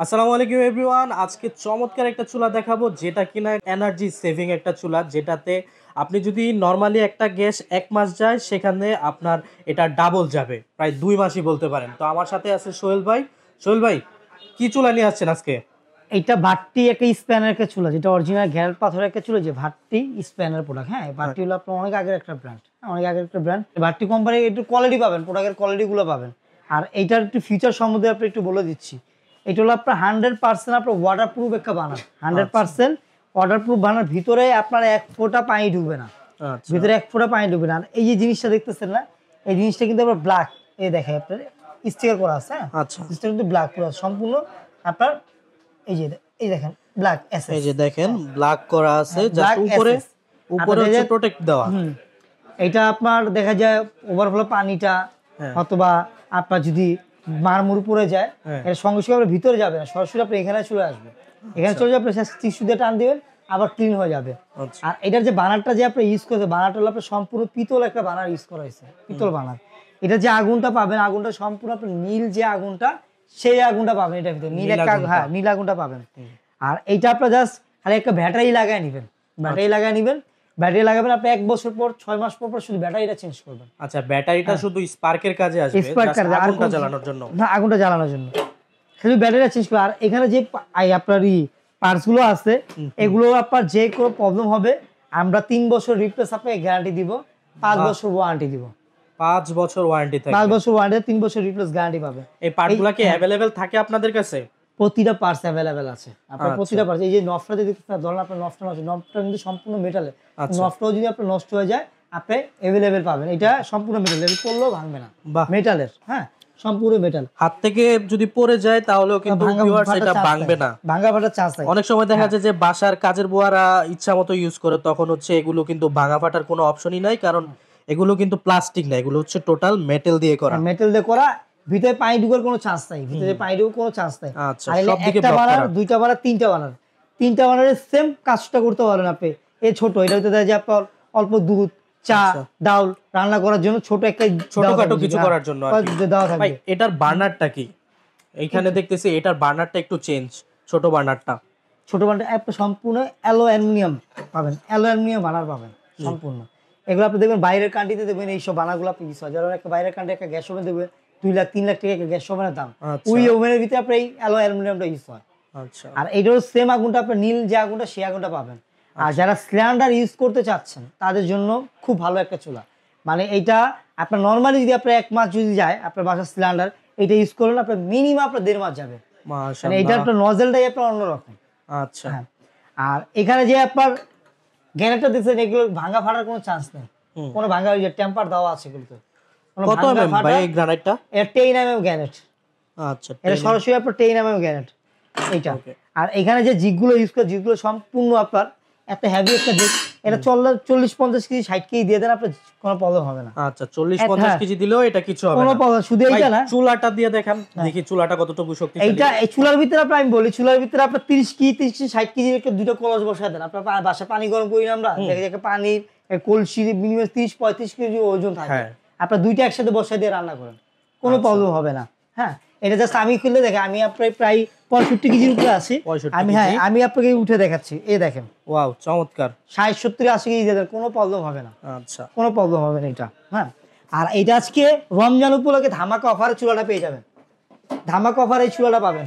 আসসালামু আলাইকুম এভরিওয়ান। আজকে চমৎকার একটা চুলা দেখাবো যেটা কিনা এনার্জি সেভিং একটা চুলা, যেটাতে আপনি যদি নর্মালি একটা গ্যাস 1 মাস যায় সেখানে আপনার এটা ডাবল যাবে, প্রায় 2 মাসই বলতে পারেন। তো আমার সাথে আছে সোহেল ভাই। সোহেল ভাই, কি চুলা নিয়ে আসছেন আজকে? এইটা ভাট্টি একটা স্প্যানের একটা চুলা, যেটা অরিজিনাল গ্যারাল পাথরের একটা চুলা, যে ভাট্টি স্প্যানের প্রোডাক্ট। হ্যাঁ, ভাট্টি হলো আপনার অনেক আগের একটা ব্র্যান্ড, অনেক আগের একটা ব্র্যান্ড। ভাট্টি কোম্পানির একটু কোয়ালিটি পাবেন, প্রোডাক্টের কোয়ালিটিগুলো পাবেন। আর এইটার একটু ফিচার সম্বন্ধে আপনি একটু বলে দিচ্ছি। এটা হলো আপনার 100% আপনার ওয়াটার প্রুফ একটা বানার, 100% ওয়াটার প্রুফ বানার। ভিতরে আপনার 1 ফোঁটা পানি ঢুকবে না, ভিতরে 1 ফোঁটা পানি ঢুকবে না। আর এই যে জিনিসটা দেখতেছেন না, এই জিনিসটা কিন্তু আপনার ব্ল্যাক, এই দেখে আপনার স্টিকার করা আছে। হ্যাঁ, আচ্ছা, স্টিকার কিন্তু ব্ল্যাক পুরো সম্পূর্ণ আপনার। এই যে এই দেখেন ব্ল্যাক এসএস, এই যে দেখেন ব্ল্যাক করা আছে, জাস্ট উপরে উপরে হচ্ছে প্রোটেক্ট দেওয়া। এটা আপনার দেখা যায় ওভারফ্লো পানিটা অথবা আপনার যদি মারমুর পড়ে যায়, এটা সঙ্গে সঙ্গে আপনার ভিতরে যাবে না, সরাসরি আপনি এখানে চলে আসবে। এখানে চলে যাবে, টিস্যু দিয়ে টান দিবেন, আবার ক্লিন হয়ে যাবে। আর এটার যে বানারটা যে আপনি ইউজ করতে, বানারটা হলো আপনার সম্পূর্ণ পিতল একটা বানার ইউজ করা হয়েছে, পিতল বানার। এটা যে আগুনটা পাবেন, আগুনটা সম্পূর্ণ আপনার নীল যে আগুনটা, সেই আগুনটা পাবেন এটার ভিতরে, নীল একটা, হ্যাঁ নীল আগুনটা পাবেন। আর এইটা আপনার জাস্ট খালি একটা ব্যাটারি লাগায় নেবেন, ব্যাটারি লাগায় নেবেন, ব্যাটারি লাগাবেন আপনি 1 বছর পর, 6 মাস পর পর শুধু ব্যাটারিটা চেঞ্জ করবেন। আচ্ছা, ব্যাটারিটা শুধু স্পার্কের কাজে আসবে, জাস্ট আগুনটা জ্বালানোর জন্য? না, আগুনটা জ্বালানোর জন্য শুধু ব্যাটারিটা চেঞ্জ করবেন। আর এখানে যে আপনার পার্টস গুলো আছে, এগুলো আপনার যে কোনো প্রবলেম হবে, আমরা 3 বছর রিপ্লেস আপনাকে গ্যারান্টি দিব, 5 বছর ওয়ারেন্টি দিব। 5 বছর ওয়ারেন্টি থাকে? 5 বছর ওয়ারেন্টি, 3 বছর রিপ্লেস গ্যারান্টি পাবে। এই পার্টগুলো কি अवेलेबल থাকে আপনাদের কাছে? প্রতিটা পার্টস अवेलेबल আছে আপনার, প্রতিটা পার্টস। এই যে নফটা যে দেখতেছেন, ধরুন আপনার নফটা নষ্ট, নফটা কিন্তু সম্পূর্ণ মেটালের, নফটাও যদি আপনার নষ্ট হয়ে যায় আপনি अवेलेबल পাবেন। এটা সম্পূর্ণ মেটালের, পড়লেও ভাঙবে না, মেটালের। হ্যাঁ, সম্পূর্ণ মেটাল। হাত থেকে যদি পড়ে যায় তাহলেও কিন্তু ভিউয়ার্স এটা ভাঙবে না, ভাঙা ফাটার চান্স নাই। অনেক সময় দেখা যায় যে বাসার কাজের বুয়ারা ইচ্ছা মতো ইউজ করে, তখন হচ্ছে এগুলো কিন্তু ভাঙা ফাটার কোনো অপশনই নাই, কারণ এগুলো কিন্তু প্লাস্টিক না, এগুলো হচ্ছে টোটাল মেটাল দিয়ে করা। মেটাল দিয়ে করা, ভিতরে পানি ঢোকার কোনো চান্স নাই, ভিতরে পানি ঢোকার কোনো চান্স নাই। আচ্ছা, সব দিকে একটা বানার, দুইটা বানার, তিনটা বানার, তিনটা বানারের সেম কাজটা করতে পারেন আপনি। এই ছোট, এটা হতে দেয় যে আপনার অল্প দুধ, চা, ডাউল রান্না করার জন্য ছোট একটা ছোটখাটো কিছু করার জন্য দেওয়া থাকবে। ভাই, এটার বার্নারটা কি? এইখানে দেখতেছি এটার বার্নারটা একটু চেঞ্জ, ছোট বার্নারটা। ছোট বার্নার একটা সম্পূর্ণ অ্যালো অ্যালুমিনিয়াম পাবেন, অ্যালো অ্যালুমিনিয়াম বার্নার পাবেন সম্পূর্ণ। এগুলো আপনি দেখবেন বাইরের কান্ট্রিতে দেখবেন এইসব বানারগুলো আপনি ইউজ হয়, যেমন একটা বাইরের কান্ট্রি একটা গ্যাস ওভেন দেখবেন 2 লাখ 3 লাখ টাকা একটা গ্যাস ওভেনের দাম, ওই ওভেনের ভিতরে আপনার এই অ্যালো অ্যালুমিনিয়ামটা ইউজ হয়। আচ্ছা, আর এইটার সেম আগুনটা আপনার নীল যে আগুনটা, সেই আগুনটা পাবেন। আর যারা সিলিন্ডার ইউজ করতে চাচ্ছেন তাদের জন্য খুব ভালো একটা চুলা। মানে এইটা আপনার নর্মালি যদি আপনার 1 মাস যদি যায় আপনার বাসার সিলিন্ডার, এটা ইউজ করলেন আপনার মিনিমাম আপনার 1.5 মাস যাবে। মানে এইটা আপনার নজলটাই আপনার অন্যরকম। আচ্ছা, আর এখানে যে আপনার গ্যানেটটা দিচ্ছেন, এগুলো ভাঙা ফাটার কোনো চান্স নেই, কোনো ভাঙা, ওই যে টেম্পার দেওয়া আছে এগুলোতে। কত এমএম ভাই এই গ্রানাইটটা? এটা 10 এমএম গ্যানেট। আচ্ছা, এটা সরাসরি আপনার 10 এমএম গ্যানেট এইটা। আর এখানে যে জিগগুলো ইউজ করে, জিগগুলো সম্পূর্ণ আপনার একটা হেভি একটা জিগ, এটা 40-50 কেজি 60 কেজি দিয়ে দেন আপনার কোনো প্রবলেম হবে না। আচ্ছা, 40-50 কেজি দিলেও এটা কিছু হবে না, কোনো প্রবলেম। শুধু এইটা না, চুলাটা দিয়ে দেখেন দেখি চুলাটা কতটুকু শক্তিশালী। এইটা এই চুলার ভিতরে আপনার, আমি বলি চুলার ভিতরে আপনার 30 কেজি 60 কেজি একটা দুটো কলস বসায় দেন। আপনার বাসা পানি গরম করি না আমরা, দেখে দেখে পানির কলসি মিনিমাম 30-35 কেজি ওজন থাকে, আপনার দুইটা একসাথে বসায় দিয়ে রান্না করেন, কোনো প্রবলেম হবে না। হ্যাঁ, এটা জাস্ট আমি খুলে দেখে, আমি আপনার প্রায় 65 কেজির উপরে আছি আমি। হ্যাঁ, আমি আপনাকে উঠে দেখাচ্ছি, এই দেখেন। ওয়াও, চমৎকার। 60-70-80 কেজি দিয়ে দেন, কোনো প্রবলেম হবে না। আচ্ছা, কোনো প্রবলেম হবে না এটা। হ্যাঁ, আর এইটা আজকে রমজান উপলক্ষে ধামাকা অফারে চুলাটা পেয়ে যাবেন, ধামাকা অফারে এই চুলাটা পাবেন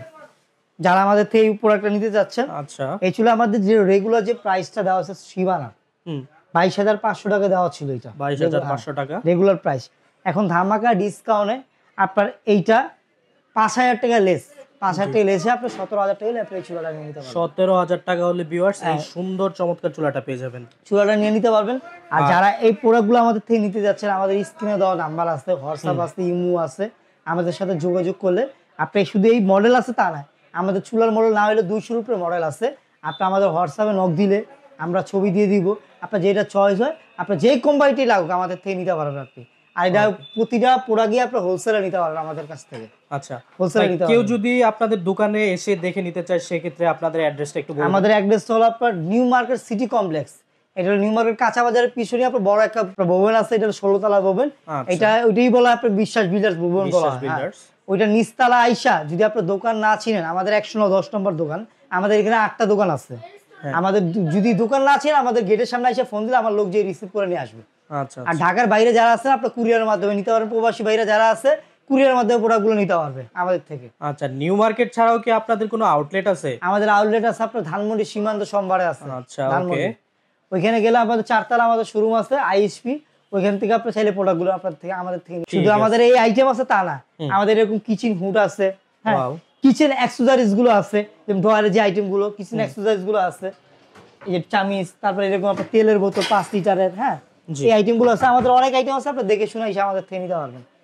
যারা আমাদের থেকে এই প্রোডাক্টটা নিতে যাচ্ছেন। আচ্ছা, এই চুলা আমাদের যে রেগুলার যে প্রাইসটা দেওয়া আছে সীমানা 22,500 টাকা দেওয়া ছিল, এটা 22,500 টাকা রেগুলার প্রাইস। এখন ধামাকা ডিসকাউন্টে আপনার এইটা 5,000 টাকা লেস, 5,000 টাকা লেসে আপনি 17,000 টাকা আপনি এই চুলাটা নিয়ে নিতে পারবেন। 17,000 টাকা হলে ভিউয়ার্স এই সুন্দর চমৎকার চুলাটা পেয়ে যাবেন, চুলাটা নিয়ে নিতে পারবেন। আর যারা এই প্রোডাক্টগুলো আমাদের থেকে নিতে যাচ্ছেন, আমাদের স্ক্রিনে দেওয়া নাম্বার আছে, হোয়াটসঅ্যাপ আছে, ইমো আছে, আমাদের সাথে যোগাযোগ করলে আপনি শুধু এই মডেল আছে তা না, আমাদের চুলার মডেল না হলে 200 উপরে মডেল আছে, আপনি আমাদের হোয়াটসঅ্যাপে নক দিলে আমরা ছবি দিয়ে দিব, আপনার যেটা চয়েস হয় আপনি যে কোম্পানিটি লাগুক আমাদের থেকে নিতে পারবেন আপনি। আর এটা প্রতিটা প্রোডাক্টই আপনি হোলসেলে নিতে পারবেন আমাদের কাছ থেকে। আচ্ছা, হোলসেলে নিতে কেউ যদি আপনাদের দোকানে এসে দেখে নিতে চায় সেক্ষেত্রে আপনাদের অ্যাড্রেসটা একটু বলুন। আমাদের অ্যাড্রেস হলো আপনার নিউ মার্কেট সিটি কমপ্লেক্স, এটা নিউ মার্কেট কাঁচা বাজারের পিছনে আপনার বড় একটা ভবন আছে, এটা 16 তলা ভবন। এটা ওইটাই বলা আপনার বিশ্বাস বিল্ডার্স ভবন বলা হয়। ওইটা নিচতলা আইসা যদি আপনার দোকান না চিনেন, আমাদের 110 নম্বর দোকান, আমাদের এখানে 8টা দোকান আছে। আমাদের যদি দোকান না চিনেন আমাদের গেটের সামনে এসে ফোন দিলে আমার লোক যে রিসিভ করে নিয়ে আসবে। আচ্ছা আর ঢাকার বাইরে যারা আছে আপনার কুরিয়ারের মাধ্যমে নিতে পারবেন, প্রবাসী বাইরে যারা আছে কুরিয়ারের মাধ্যমে প্রোডাক্টগুলো নিতে পারবে আমাদের থেকে। আচ্ছা, নিউ মার্কেট ছাড়াও কি আপনাদের কোনো আউটলেট আছে? আমাদের আউটলেট আছে আপনার ধানমন্ডি সীমান্ত সোমবারে আছে। আচ্ছা, ধানমন্ডি ওইখানে গেলে আমাদের 4 তলা আমাদের শোরুম আছে আইএসপি, ওইখান থেকে আপনি চাইলে প্রোডাক্টগুলো আপনার থেকে আমাদের থেকে। শুধু আমাদের এই আইটেম আছে তা না, আমাদের এরকম কিচেন হুড আছে, হ্যাঁ কিচেন অ্যাক্সেসরিজ গুলো আছে, যেমন ডয়ারের যে আইটেম গুলো কিচেন অ্যাক্সেসরিজ গুলো আছে, এই যে চামিচ, তারপরে এরকম আপনার তেলের বোতল 5 লিটারের, হ্যাঁ এই আইটেম গুলো আছে। আমাদের অনেক আইটেম আছে, আপনি দেখে শুনে এসে আমাদের থেকে নিতে পারবেন।